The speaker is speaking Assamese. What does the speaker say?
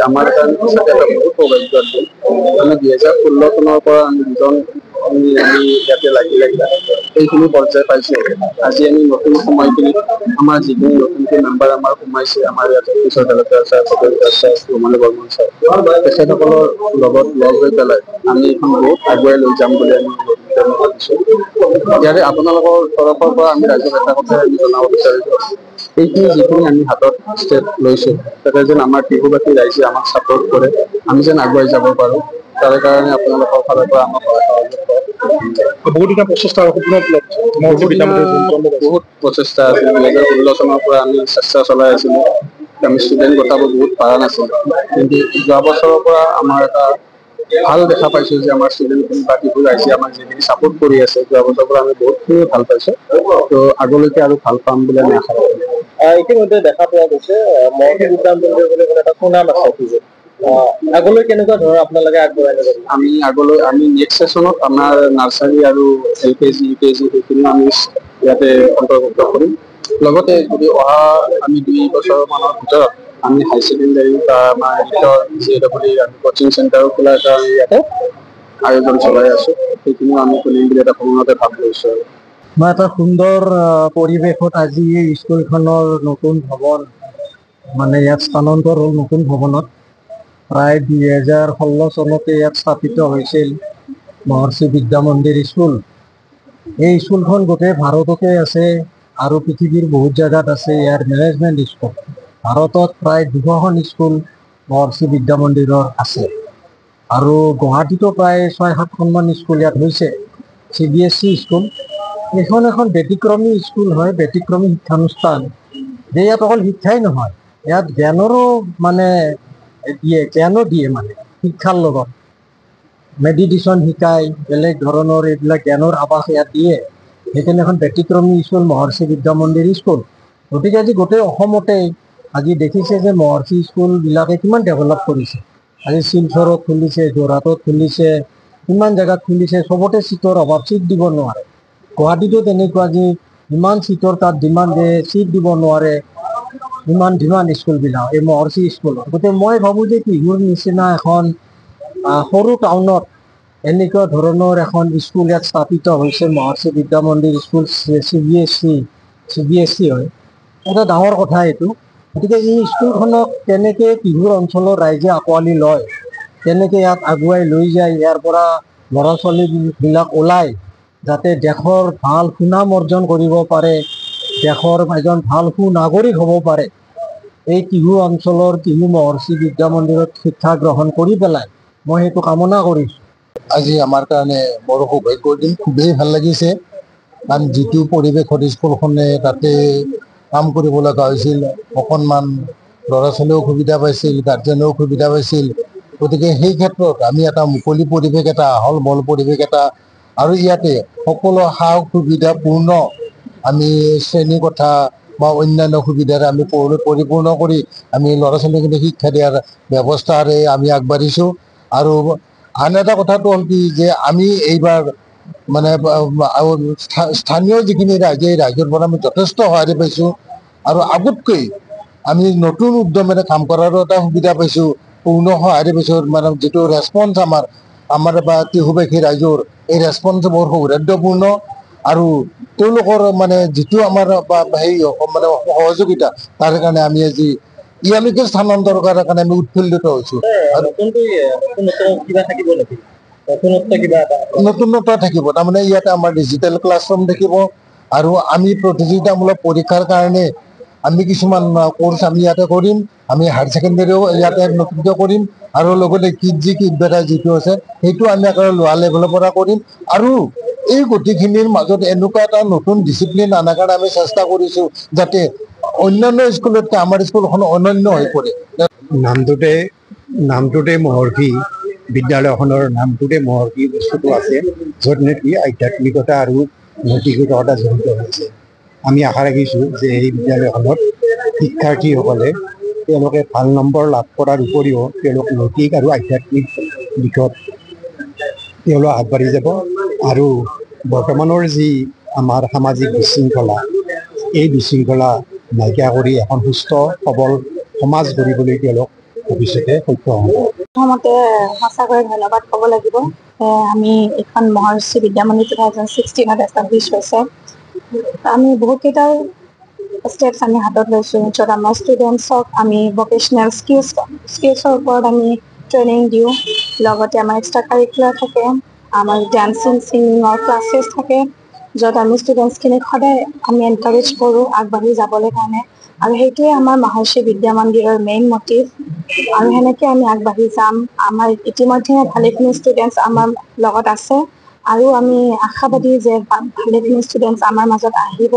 আমাৰ কাৰণে সঁচাকৈ এটা বহুত সৌভাগ্যৰ দিন। আমি 2016 চনৰ পৰা আমি দুজন আমি ইয়াতে লাগি এইখিনি পৰ্যায় পাইছো। আজি আমি নতুন সময়খিনিত আমাৰ যিখিনি নতুনকৈ মেম্বাৰ আমাৰ সোমাইছে, আমাৰ ইয়াতে Kishore Dekacharya sir, Bhabendra sir, Rumali Barman sir, তেখেতসকলৰ লগত লগ হৈ পেলাই আমি এইখন বহুত আগুৱাই লৈ যাম বুলি আমি ভাবিছো। ইয়াৰে আপোনালোকৰ তৰফৰ পৰা আমি ৰাইজক এটা কথাই আমি জনাব বিচাৰিছো, এইখিনি যিখিনি আমি হাতত ষ্টেপ লৈছো, তাতে যেন আমাৰ ত্ৰিপুৰাবাসী ৰাইজে আমাক ছাপোৰ্ট কৰে, আমি যেন আগুৱাই যাব পাৰো, তাৰে কাৰণে আপোনালোকৰ ফালৰ পৰা আমাক বহুদিনীয়া প্ৰচেষ্টা বহুত প্ৰচেষ্টা আছে। 2016 চনৰ পৰা আমি চেষ্টা চলাই আছিলো। আমি ষ্টুডেণ্ট গোটাব বহুত পৰা নাছিলো, কিন্তু যোৱা বছৰৰ পৰা আমাৰ এটা ভাল দেখা পাইছো যে আমাৰ ষ্টুডেণ্টখিনি বা শিশু ৰাইজে আমাক যিখিনি ছাপোৰ্ট কৰি আছে, যোৱা বছৰৰ পৰা আমি বহুতখিনি ভাল পাইছো। ত' আগলৈকে আৰু ভাল পাম বুলি আমি আশা কৰোঁ। ইতিমধ্যে দেখা পোৱা গৈছে মহৰ্ষি বিদ্যা মন্দিৰ বুলি এটা সুনাম আছে। আগলৈ কেনেকুৱা ধৰণৰ আপোনালোকে আগবঢ়াই নিব? আমি নেক্সট ছেশ্যনত আমাৰ নাৰ্চাৰী আৰু LKG, UKG সেইখিনি আমি ইয়াতে অন্তৰ্ভুক্ত কৰিম। লগতে যদি অহা আমি 2 বছৰমানৰ ভিতৰত আমি হাই ছেকেণ্ডাৰী বা আমাৰ কোচিং চেণ্টাৰো খোলা এটা আমি ইয়াতে আয়োজন চলাই আছো। সেইখিনিও আমি খুলিম বুলি এটা ভ্ৰমণতে ভাব লৈছো। মই এটা সুন্দৰ পৰিৱেশত আজি এই স্কুলখনৰ নতুন ভৱন মানে ইয়াত স্থানান্তৰ হ'ল। নতুন ভৱনত প্ৰায় 2016 চনতে ইয়াত স্থাপিত হৈছিল মহৰ্ষি বিদ্যা মন্দিৰ স্কুল। এই স্কুলখন গোটেই ভাৰততে আছে আৰু পৃথিৱীৰ বহুত জেগাত আছে। ইয়াৰ মেনেজমেণ্ট স্কুল ভাৰতত প্ৰায় 200খন স্কুল মহৰ্ষি বিদ্যা মন্দিৰৰ আছে আৰু গুৱাহাটীতো প্ৰায় 6-7খনমান স্কুল ইয়াত হৈছে। CBSE স্কুল এইখন এখন ব্যতিক্ৰমী স্কুল হয়, ব্যতিক্ৰমী শিক্ষানুষ্ঠান। যে ইয়াত অকল শিক্ষাই নহয়, ইয়াত জ্ঞানৰো মানে জ্ঞানো দিয়ে, মানে শিক্ষাৰ লগত মেডিটেশ্যন শিকায়, বেলেগ ধৰণৰ এইবিলাক জ্ঞানৰ আৱাস ইয়াত দিয়ে। সেইকাৰণে এখন ব্যতিক্ৰমী স্কুল মহৰ্ষি বিদ্যা মন্দিৰ স্কুল। গতিকে আজি গোটেই অসমতে আজি দেখিছে যে মহৰ্ষি স্কুলবিলাকে কিমান ডেভেলপ কৰিছে। আজি শিলচৰত খুলিছে, যোৰহাটত খুলিছে, কিমান জেগাত খুলিছে, চবতে চিটৰ অভাৱ, চিট দিব নোৱাৰে। গুৱাহাটীতো তেনেকুৱা, যি ইমান চিটৰ তাত ডিমাণ্ড দিয়ে, চিট দিব নোৱাৰে, ইমান ডিমাণ্ড স্কুলবিলাক এই মহৰ্ষি স্কুলত। গতিকে মই ভাবোঁ যে টিহুৰ নিচিনা এখন সৰু টাউনত এনেকুৱা ধৰণৰ এখন স্কুল ইয়াত স্থাপিত হৈছে, মহৰ্ষি বিদ্যা মন্দিৰ স্কুল। CBSE হয়, এটা ডাঙৰ কথা এইটো। গতিকে এই স্কুলখনক কেনেকৈ টিহুৰ অঞ্চলৰ ৰাইজে আঁকোৱালি লয়, কেনেকৈ ইয়াক আগুৱাই লৈ যায়, ইয়াৰ পৰা ল'ৰা ছোৱালীবিলাক ওলাই যাতে দেশৰ ভাল সুনাম অৰ্জন কৰিব পাৰে, দেশৰ এজন ভাল সুনাগৰিক হ'ব পাৰে, এই টিহু অঞ্চলৰ টিহু মহৰ্ষি বিদ্যা মন্দিৰত শিক্ষা গ্ৰহণ কৰি পেলাই মই সেইটো কামনা কৰিছোঁ। আজি আমাৰ কাৰণে বৰ সৌভাগ্যৰ দিন, খুবেই ভাল লাগিছে। কাৰণ যিটো পৰিৱেশত স্কুলখনে তাতে কাম কৰিব লগা হৈছিল, অকণমান ল'ৰা ছোৱালীয়েও সুবিধা পাইছিল, গাৰ্জেনেও সুবিধা পাইছিল। গতিকে সেই ক্ষেত্ৰত আমি এটা মুকলি পৰিৱেশ, এটা আহল বহল পৰিৱেশ এটা, আৰু ইয়াতে সকলো সা সুবিধা পূৰ্ণ আমি শ্ৰেণীকোঠা বা অন্যান্য সুবিধাৰে আমি পৰিপূৰ্ণ কৰি আমি ল'ৰা ছোৱালীখিনিক শিক্ষা দিয়াৰ ব্যৱস্থাৰে আমি আগবাঢ়িছোঁ। আৰু আন এটা কথাটো হ'ল কি, যে আমি এইবাৰ মানে স্থানীয় যিখিনি ৰাইজ, এই ৰাইজৰ পৰা আমি যথেষ্ট সঁহাৰি পাইছোঁ। আৰু আগতকৈ আমি নতুন উদ্যমেৰে কাম কৰাৰো এটা সুবিধা পাইছোঁ, পূৰ্ণ সঁহাৰি পাইছোঁ। মানে যিটো ৰেছপন্স আমাৰ বা টিহুবাসী ৰাইজৰ, এই ৰেছপন্স বৰ সৌহাৰ্দ্যপূৰ্ণ। আৰু তেওঁলোকৰ মানে যিটো আমাৰ সেই মানে সহযোগিতা, তাৰ কাৰণে আমি আজি ইয়ালৈকে স্থানান্তৰ কৰাৰ কাৰণে আমি উৎফুল্লিত হৈছোঁ। নতুনত্ব থাকিব, তাৰমানে ইয়াতে আমাৰ ডিজিটেল ক্লাছৰুম থাকিব, আৰু আমি প্ৰতিযোগিতামূলক পৰীক্ষাৰ কাৰণে আমি কিছুমান কোৰ্চ আমি ইয়াতে কৰিম। আমি হায়াৰ ছেকেণ্ডেৰীও ইয়াতে নতুনকৈ কৰিম, আৰু লগতে কিডজি কিডবেটা যিটো আছে সেইটো আমি একেবাৰে লোৱাৰ লেভেলৰ পৰা কৰিম। আৰু এই গোটেইখিনিৰ মাজত এনেকুৱা এটা নতুন ডিচিপ্লিন আনাৰ কাৰণে আমি চেষ্টা কৰিছোঁ, যাতে অন্যান্য স্কুলতকৈ আমাৰ স্কুলখন অনন্য হৈ পৰে। নামটোতে মহৰ্ষি, বিদ্যালয়খনৰ নামটোতে মহৰ্ষি বস্তুটো আছে, য'ত নেকি আধ্যাত্মিকতা আৰু নৈতিকতা জড়িত হৈছে। আমি আশা ৰাখিছোঁ যে এই বিদ্যালয়খনত শিক্ষাৰ্থীসকলে তেওঁলোকে ভাল নম্বৰ লাভ কৰাৰ উপৰিও তেওঁলোক নৈতিক আৰু আধ্যাত্মিক দিশত তেওঁলোক আগবাঢ়ি যাব, আৰু বৰ্তমানৰ যি আমাৰ সামাজিক বিশৃংখলা, এই বিশৃংখলা নাইকিয়া কৰি এখন সুস্থ সবল সমাজ গঢ়িবলৈ তেওঁলোক ভৱিষ্যতে সক্ষম হ'ব। প্ৰথমতে সঁচাকৈ ধন্যবাদ ক'ব লাগিব। আমি এইখন মহৰ্ষি বিদ্যামন্দিৰ 2016 এষ্টাব্লিছ হৈছে। আমি বহুতকেইটা ষ্টেপছ আমি হাতত লৈছোঁ, য'ত আমাৰ ষ্টুডেণ্টছক আমি ভকেশ্যনেল স্কিলছৰ ওপৰত আমি ট্ৰেইনিং দিওঁ। লগতে আমাৰ এক্সট্ৰা কাৰিকুলাৰ থাকে, আমাৰ ডান্সিং ছিংগিঙৰ ক্লাছেছ থাকে, য'ত আমি ষ্টুডেণ্টছখিনিক সদায় আমি এনকাৰেজ কৰোঁ আগবাঢ়ি যাবলৈ কাৰণে। আৰু সেইটোৱে আমাৰ মহৰ্ষি বিদ্যা মন্দিৰৰ মেইন মটিভ। আৰু সেনেকৈ আমি আগবাঢ়ি যাম। আমাৰ ইতিমধ্যে ভালেখিনি ষ্টুডেণ্টছ আমাৰ লগত আছে আৰু আমি আশাবাদী যে ভালেখিনি ষ্টুডেণ্টছ আমাৰ মাজত আহিব।